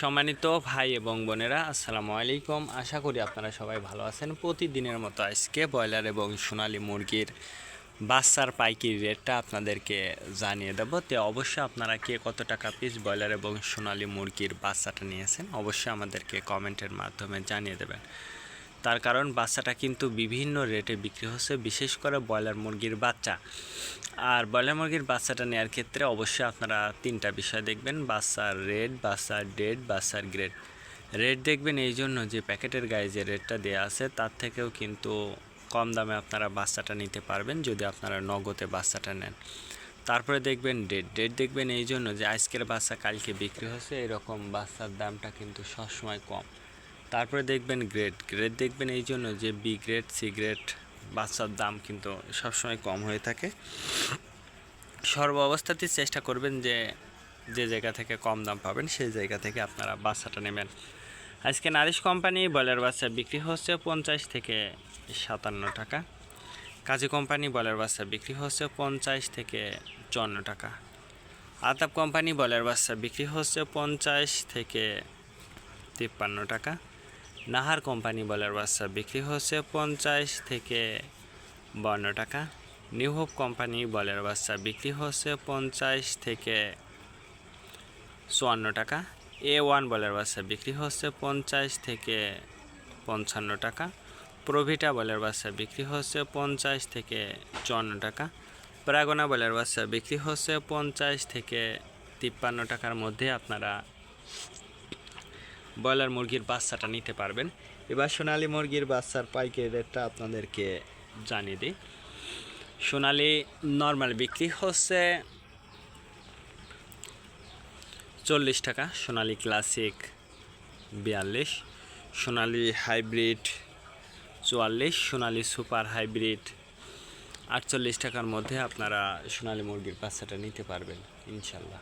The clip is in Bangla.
সম্মানিত ভাই এবং বোনেরা, আসসালামু আলাইকুম। আশা করি আপনারা সবাই ভালো আছেন। প্রতিদিনের মতো আজকে ব্রয়লার এবং সোনালী মুরগির বাচ্চার পাইকারি রেটটা আপনাদেরকে জানিয়ে দেব। তো অবশ্যই আপনারা কে কত টাকা পিস ব্রয়লার এবং সোনালী মুরগির বাচ্চাটা নিয়েছেন অবশ্যই আমাদেরকে কমেন্টের মাধ্যমে জানিয়ে দেবেন। তার কারণ বাচ্চাটা কিন্তু বিভিন্ন রেটে বিক্রি হচ্ছে, বিশেষ করে ব্রয়লার মুরগির বাচ্চা। আর ব্রয়লার মুরগির বাচ্চাটা নেওয়ার ক্ষেত্রে অবশ্যই আপনারা তিনটা বিষয় দেখবেন: বাচ্চার রেট, বাচ্চার ডেট, বাচ্চার গ্রেড। রেট দেখবেন এই জন্য যে প্যাকেটের গায়ে যে রেটটা দেওয়া আছে তার থেকেও কিন্তু কম দামে আপনারা বাচ্চাটা নিতে পারবেন যদি আপনারা নগদে বাচ্চাটা নেন। তারপরে দেখবেন ডেট। ডেট দেখবেন এই জন্য যে আজকের বাচ্চা কালকে বিক্রি হচ্ছে, এরকম বাচ্চার দামটা কিন্তু সবসময় কম। তারপরে দেখবেন গ্রেড। গ্রেড দেখবেন এই জন্য যে বি গ্রেড, সি গ্রেড বাচ্চার দাম কিন্তু সবসময় কম হয়ে থাকে। সর্ব অবস্থাতেই চেষ্টা করবেন যে যে জায়গা থেকে কম দাম পাবেন সেই জায়গা থেকে আপনারা বাচ্চাটা নেবেন। আজকে নারিশ কোম্পানি ব্রয়লার বাচ্চা বিক্রি হচ্ছে 50 থেকে 57 টাকা। কাজী কোম্পানি ব্রয়লার বাচ্চা বিক্রি হচ্ছে 50 থেকে 54 টাকা। আতাব কোম্পানি ব্রয়লার বাচ্চা বিক্রি হচ্ছে 50 থেকে 53 টাকা। নাহার কোম্পানি ব্রয়লার বাচ্চা বিক্রি হচ্ছে 50 থেকে 52 টাকা। নিউ হোপ কোম্পানি ব্রয়লার বাচ্চা বিক্রি হচ্ছে 50 থেকে 54 টাকা। A1 ব্রয়লার বাচ্চা বিক্রি হচ্ছে 50 থেকে 55 টাকা। প্রভিটা ব্রয়লার বাচ্চা বিক্রি হচ্ছে 50 থেকে 54 টাকা। প্রাগনা ব্রয়লার বাচ্চা বিক্রি হচ্ছে 50 থেকে 53 টাকার মধ্যে আপনারা ব্রয়লার মুরগির বাচ্চাটা নিতে পারবেন। এবার সোনালী মুরগির বাচ্চার পাইকারি রেটটা আপনাদেরকে জানিয়ে দিই। সোনালী নর্মাল বিক্রি হচ্ছে 40 টাকা, সোনালী ক্লাসিক 42, সোনালী হাইব্রিড 44, সোনালী সুপার হাইব্রিড 48 টাকার মধ্যে আপনারা সোনালী মুরগির বাচ্চাটা নিতে পারবেন ইনশাল্লাহ।